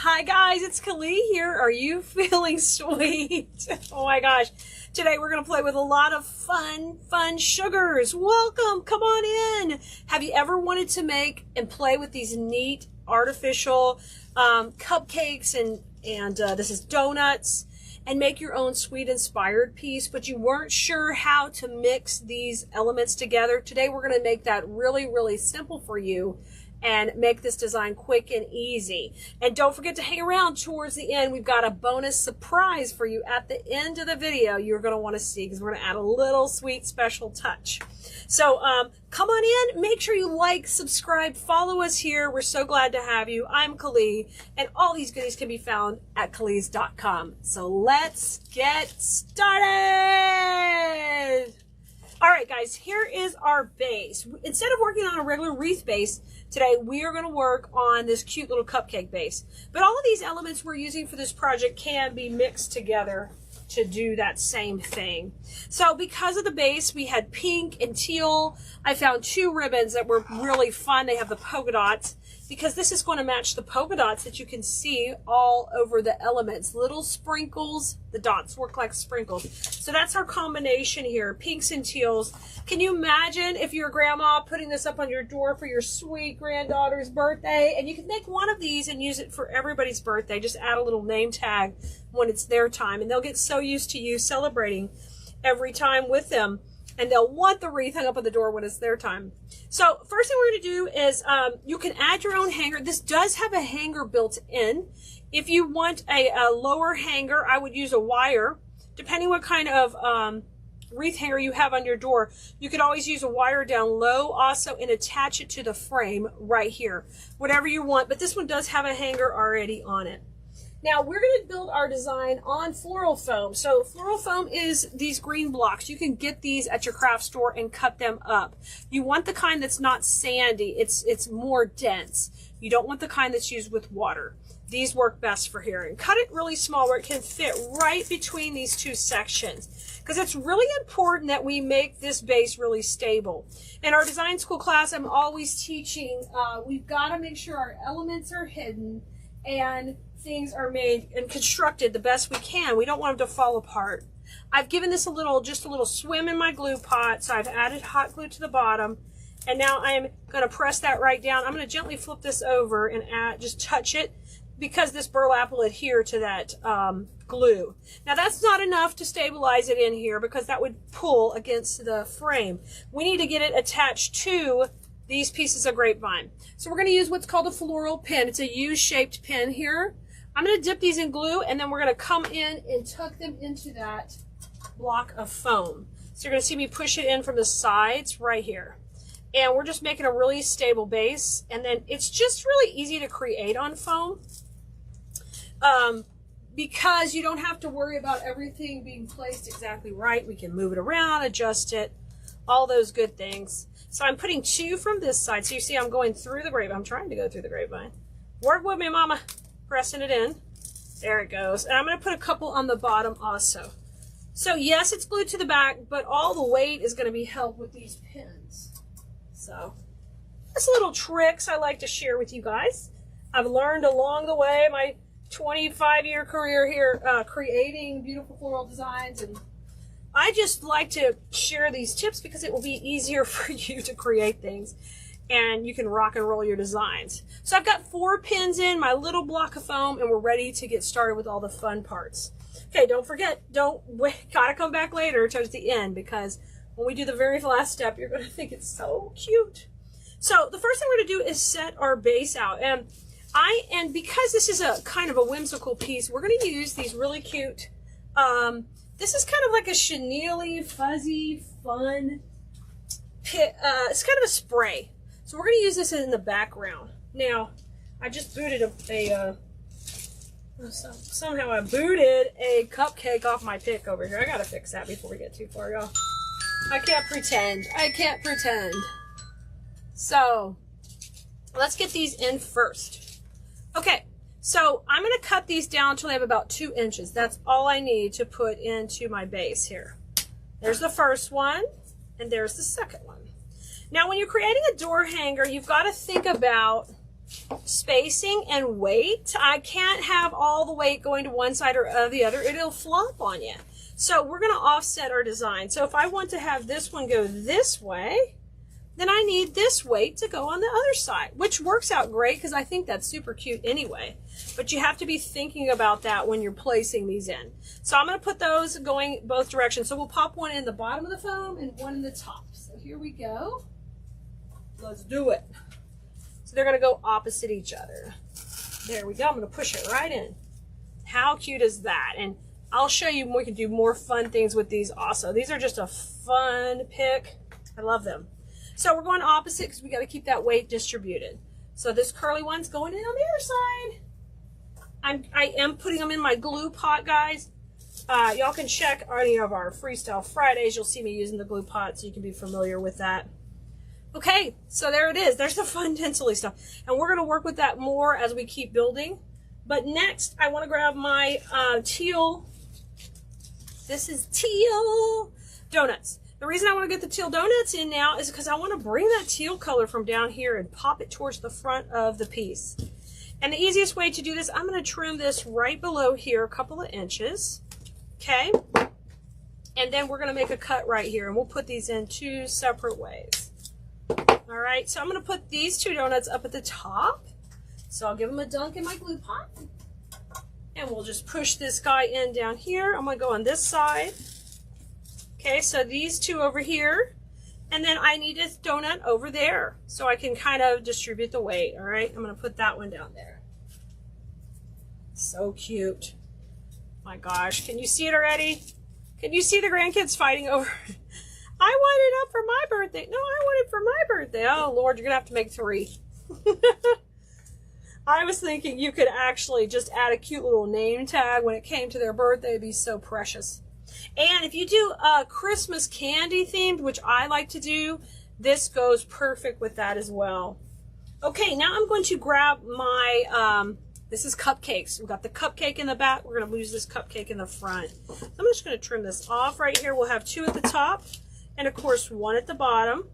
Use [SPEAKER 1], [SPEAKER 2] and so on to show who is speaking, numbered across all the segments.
[SPEAKER 1] Hi guys, it's Keleas here. Are you feeling sweet? Oh my gosh. Today we're going to play with a lot of fun sugars. Welcome, come on in. Have you ever wanted to make and play with these neat artificial cupcakes and this is donuts and make your own sweet inspired piece, but you weren't sure how to mix these elements together? Today we're going to make that really simple for you and make this design quick and easy. And don't forget to hang around towards the end. We've got a bonus surprise for you at the end of the video you're going to want to see, because we're going to add a little sweet special touch. So come on in, make sure you like, subscribe, follow us here. We're so glad to have you. I'm Keleas, and all these goodies can be found at Keleas.com. So let's get started. All right, guys, here is our base. Instead of working on a regular wreath base, today we are going to work on this cute little cupcake base. But all of these elements we're using for this project can be mixed together to do that same thing. So because of the base, we had pink and teal. I found two ribbons that were really fun. They have the polka dots, because this is going to match the polka dots that you can see all over the elements. Little sprinkles, the dots work like sprinkles. So that's our combination here, pinks and teals. Can you imagine if you're a grandma putting this up on your door for your sweet granddaughter's birthday? And you can make one of these and use it for everybody's birthday. Just add a little name tag when it's their time, and they'll get so used to you celebrating every time with them, and they'll want the wreath hung up on the door when it's their time. So first thing we're going to do is you can add your own hanger. This does have a hanger built in. If you want a lower hanger, I would use a wire. Depending what kind of wreath hanger you have on your door, you could always use a wire down low also and attach it to the frame right here. Whatever you want, but this one does have a hanger already on it. Now we're going to build our design on floral foam. So floral foam is these green blocks. You can get these at your craft store and cut them up. You want the kind that's not sandy. It's more dense. You don't want the kind that's used with water. These work best for here. And cut it really small where it can fit right between these two sections, because it's really important that we make this base really stable. In our design school class, I'm always teaching, we've got to make sure our elements are hidden and things are made and constructed the best we can. We don't want them to fall apart. I've given this just a little swim in my glue pot, so I've added hot glue to the bottom, and now I'm going to press that right down. I'm going to gently flip this over and just touch it, because this burlap will adhere to that glue. Now that's not enough to stabilize it in here, because that would pull against the frame. We need to get it attached to these pieces of grapevine. So we're going to use what's called a floral pin. It's a U-shaped pin here. I'm going to dip these in glue, and then we're going to come in and tuck them into that block of foam. So you're going to see me push it in from the sides right here. And we're just making a really stable base. And then it's just really easy to create on foam, because you don't have to worry about everything being placed exactly right. We can move it around, adjust it, all those good things. So I'm putting two from this side. So you see I'm going through the grapevine. I'm trying to go through the grapevine. Work with me, mama. Pressing it in. There it goes. And I'm going to put a couple on the bottom also. So yes, it's glued to the back, but all the weight is going to be held with these pins. So that's little tricks I like to share with you guys. I've learned along the way, my 25-year career here, creating beautiful floral designs, and I just like to share these tips because it will be easier for you to create things, and you can rock and roll your designs. So I've got 4 pins in my little block of foam, and we're ready to get started with all the fun parts. Okay, don't forget, gotta come back later towards the end, because when we do the very last step, you're gonna think it's so cute. So the first thing we're gonna do is set our base out. And because this is a kind of a whimsical piece, we're gonna use these really cute, this is kind of like a chenille, fuzzy, fun, it's kind of a spray. So we're going to use this in the background. Now, I just booted somehow I booted a cupcake off my pick over here. I got to fix that before we get too far, y'all. I can't pretend. I can't pretend. So, let's get these in first. Okay, so I'm going to cut these down until they have about 2 inches. That's all I need to put into my base here. There's the first one, and there's the second one. Now, when you're creating a door hanger, you've got to think about spacing and weight. I can't have all the weight going to one side or the other. It'll flop on you. So we're going to offset our design. So if I want to have this one go this way, then I need this weight to go on the other side, which works out great because I think that's super cute anyway. But you have to be thinking about that when you're placing these in. So I'm going to put those going both directions. So we'll pop one in the bottom of the foam and one in the top. So here we go. Let's do it. So they're going to go opposite each other. There we go. I'm going to push it right in. How cute is that? And I'll show you, we can do more fun things with these also. These are just a fun pick. I love them. So we're going opposite because we got to keep that weight distributed. So this curly one's going in on the other side. I am putting them in my glue pot, guys. Y'all can check any of our Freestyle Fridays. You'll see me using the glue pot, so you can be familiar with that. Okay, so there it is. There's the fun tinsely stuff. And we're going to work with that more as we keep building. But next, I want to grab my teal. This is teal donuts. The reason I want to get the teal donuts in now is because I want to bring that teal color from down here and pop it towards the front of the piece. And the easiest way to do this, I'm going to trim this right below here a couple of inches. Okay. And then we're going to make a cut right here, and we'll put these in two separate ways. All right. So I'm going to put these two donuts up at the top. So I'll give them a dunk in my glue pot. And we'll just push this guy in down here. I'm going to go on this side. Okay, so these two over here, and then I need this donut over there so I can kind of distribute the weight. All right, I'm going to put that one down there. So cute. My gosh, can you see it already? Can you see the grandkids fighting over? I want it up for my birthday. No, I want it for my birthday. Oh, Lord, you're going to have to make 3. I was thinking you could actually just add a cute little name tag when it came to their birthday. It'd be so precious. And if you do Christmas candy themed, which I like to do, this goes perfect with that as well. Okay, now I'm going to grab my, this is cupcakes. We've got the cupcake in the back. We're going to lose this cupcake in the front. I'm just going to trim this off right here. We'll have 2 at the top and, of course, 1 at the bottom.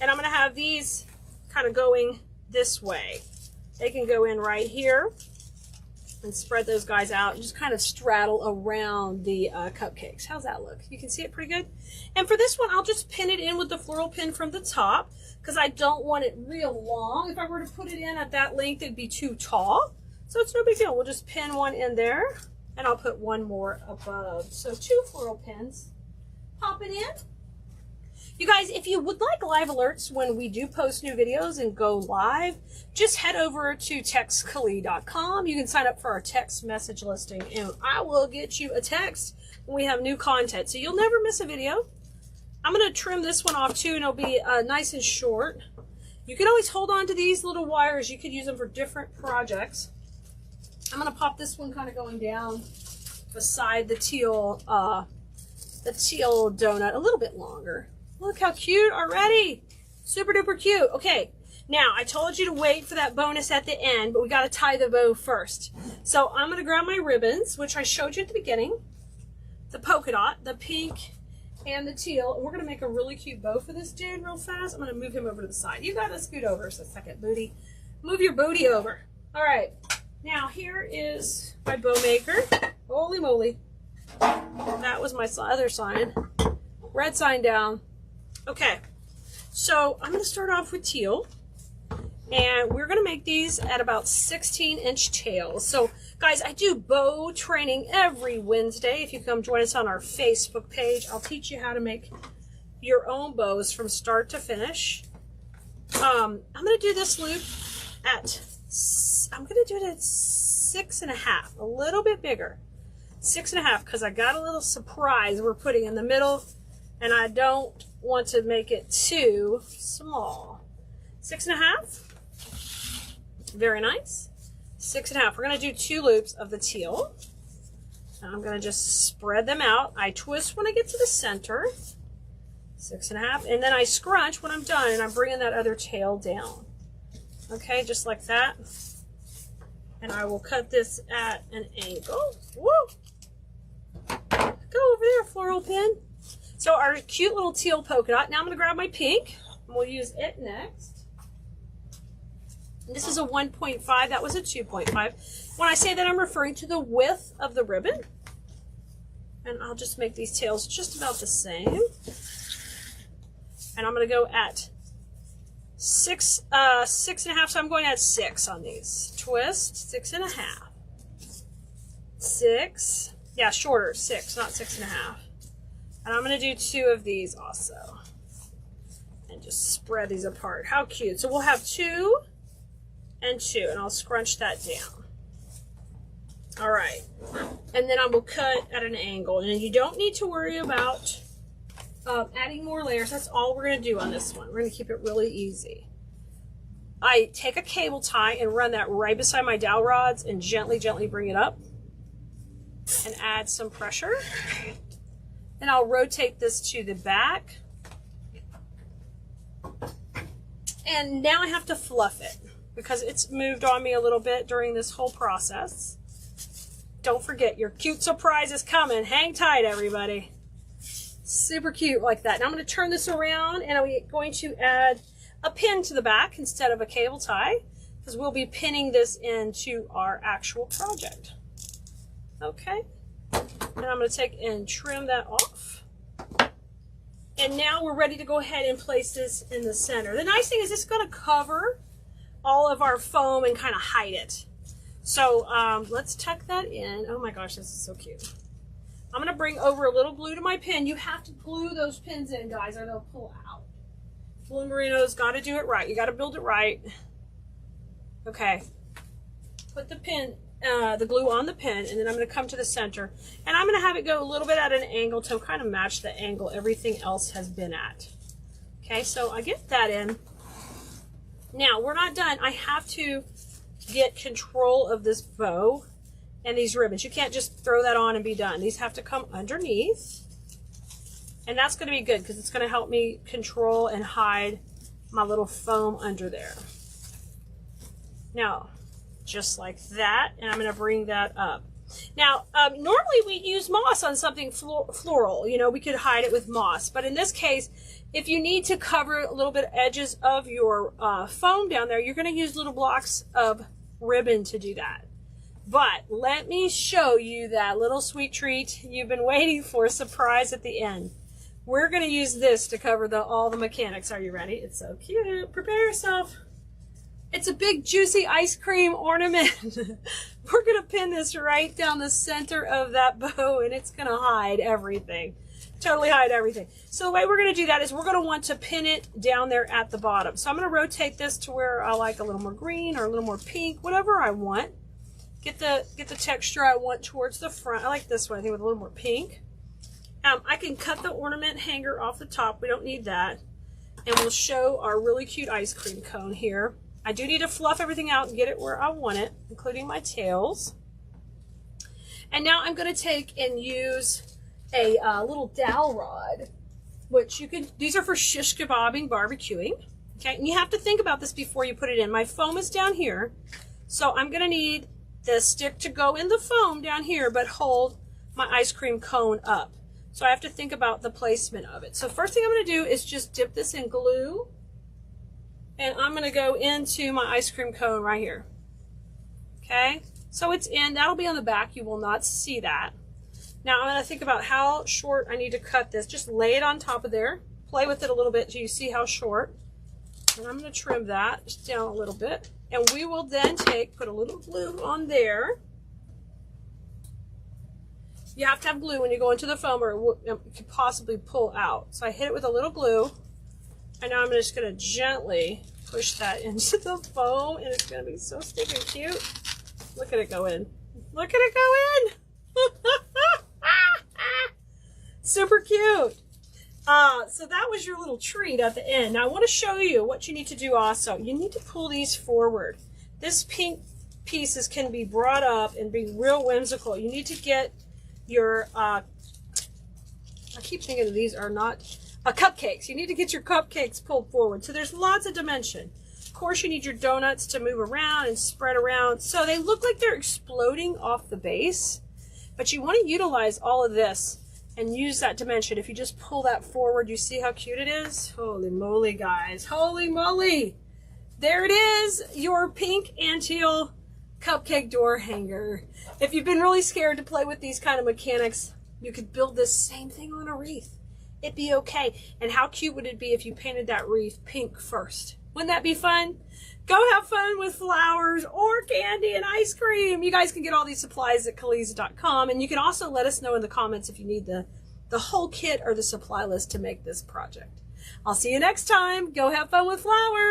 [SPEAKER 1] And I'm going to have these kind of going this way. They can go in right here. And spread those guys out and just kind of straddle around the cupcakes. How's that look? You can see it pretty good. And for this one, I'll just pin it in with the floral pin from the top because I don't want it real long. If I were to put it in at that length, it'd be too tall. So it's no big deal. We'll just pin one in there and I'll put one more above. So 2 floral pins. Pop it in. You guys, if you would like live alerts when we do post new videos and go live, just head over to textkeleas.com. You can sign up for our text message listing, and I will get you a text when we have new content. So you'll never miss a video. I'm going to trim this one off too, and it'll be nice and short. You can always hold on to these little wires. You could use them for different projects. I'm going to pop this one kind of going down beside the teal donut a little bit longer. Look how cute already. Super duper cute. Okay, now I told you to wait for that bonus at the end, but we got to tie the bow first. So I'm going to grab my ribbons, which I showed you at the beginning. The polka dot, the pink, and the teal. And we're going to make a really cute bow for this dude real fast. I'm going to move him over to the side. You got to scoot over just a second, booty. Move your booty over. All right. Now here is my bow maker. Holy moly. That was my other sign. Red sign down. Okay, so I'm going to start off with teal, and we're going to make these at about 16-inch tails. So, guys, I do bow training every Wednesday. If you come join us on our Facebook page, I'll teach you how to make your own bows from start to finish. I'm going to do this loop at, I'm going to do it at 6.5, a little bit bigger. 6.5, because I got a little surprise we're putting in the middle, and I don't want to make it too small. 6.5. Very nice. 6.5. We're going to do 2 loops of the teal. And I'm going to just spread them out. I twist when I get to the center. 6.5. And then I scrunch when I'm done, and I'm bringing that other tail down. Okay, just like that. And I will cut this at an angle. Woo! Go over there, floral pin. So our cute little teal polka dot. Now I'm going to grab my pink, and we'll use it next. This is a 1.5. That was a 2.5. When I say that, I'm referring to the width of the ribbon. And I'll just make these tails just about the same. And I'm going to go at 6.5. So I'm going at 6 on these. Twist, 6.5. 6. Yeah, shorter, 6, not 6.5. And I'm going to do 2 of these also. And just spread these apart. How cute. So we'll have 2 and 2, and I'll scrunch that down. All right. And then I will cut at an angle. And you don't need to worry about adding more layers. That's all we're going to do on this one. We're going to keep it really easy. I take a cable tie and run that right beside my dowel rods and gently, gently bring it up and add some pressure. And I'll rotate this to the back. And now I have to fluff it because it's moved on me a little bit during this whole process. Don't forget, your cute surprise is coming. Hang tight, everybody. Super cute like that. Now I'm going to turn this around and I'm going to add a pin to the back instead of a cable tie because we'll be pinning this into our actual project. Okay. And I'm going to take and trim that off. And now we're ready to go ahead and place this in the center. The nice thing is it's going to cover all of our foam and kind of hide it. So let's tuck that in. Oh my gosh, this is so cute. I'm going to bring over a little glue to my pin. You have to glue those pins in, guys, or they'll pull out. Blue Merino's got to do it right. You got to build it right. Okay. Put the pin, the glue on the pin, and then I'm going to come to the center. And I'm going to have it go a little bit at an angle to kind of match the angle everything else has been at. Okay, so I get that in. Now, we're not done. I have to get control of this bow and these ribbons. You can't just throw that on and be done. These have to come underneath. And that's going to be good because it's going to help me control and hide my little foam under there. Now, just like that, and I'm going to bring that up. Now, normally we use moss on something floral. You know, we could hide it with moss. But in this case, if you need to cover a little bit of edges of your foam down there, you're going to use little blocks of ribbon to do that. But let me show you that little sweet treat you've been waiting for, surprise at the end. We're going to use this to cover all the mechanics. Are you ready? It's so cute. Prepare yourself. It's a big juicy ice cream ornament. We're going to pin this right down the center of that bow, and it's going to hide everything. Totally hide everything. So the way we're going to do that is we're going to want to pin it down there at the bottom. So I'm going to rotate this to where I like a little more green or a little more pink, whatever I want. Get the texture I want towards the front. I like this one, I think, with a little more pink. I can cut the ornament hanger off the top. We don't need that. And we'll show our really cute ice cream cone here. I do need to fluff everything out and get it where I want it, including my tails. And now I'm going to take and use a little dowel rod, which you can, these are for shish kebabbing, barbecuing. Okay, and you have to think about this before you put it in. My foam is down here, so I'm going to need the stick to go in the foam down here, but hold my ice cream cone up. So I have to think about the placement of it. So first thing I'm going to do is just dip this in glue. And I'm going to go into my ice cream cone right here. Okay, so it's in. That'll be on the back. You will not see that. Now I'm going to think about how short I need to cut this. Just lay it on top of there. Play with it a little bit so you see how short. And I'm going to trim that just down a little bit. And we will then put a little glue on there. You have to have glue when you go into the foam or it could possibly pull out. So I hit it with a little glue. And now I'm just going to gently push that into the foam. And it's going to be so stinking cute. Look at it go in. Look at it go in. Super cute. So that was your little treat at the end. Now I want to show you what you need to do also. You need to pull these forward. This pink pieces can be brought up and be real whimsical. You need to get your, I keep thinking that these are not cupcakes. You need to get your cupcakes pulled forward. So there's lots of dimension. Of course, you need your donuts to move around and spread around. So they look like they're exploding off the base, but you want to utilize all of this and use that dimension. If you just pull that forward, you see how cute it is? Holy moly, guys. Holy moly. there it is, your pink and teal cupcake door hanger. If you've been really scared to play with these kind of mechanics, you could build this same thing on a wreath. It'd be okay. And how cute would it be if you painted that wreath pink first? Wouldn't that be fun? Go have fun with flowers or candy and ice cream. You guys can get all these supplies at Keleas.com, and you can also let us know in the comments if you need the whole kit or the supply list to make this project. I'll see you next time. Go have fun with flowers.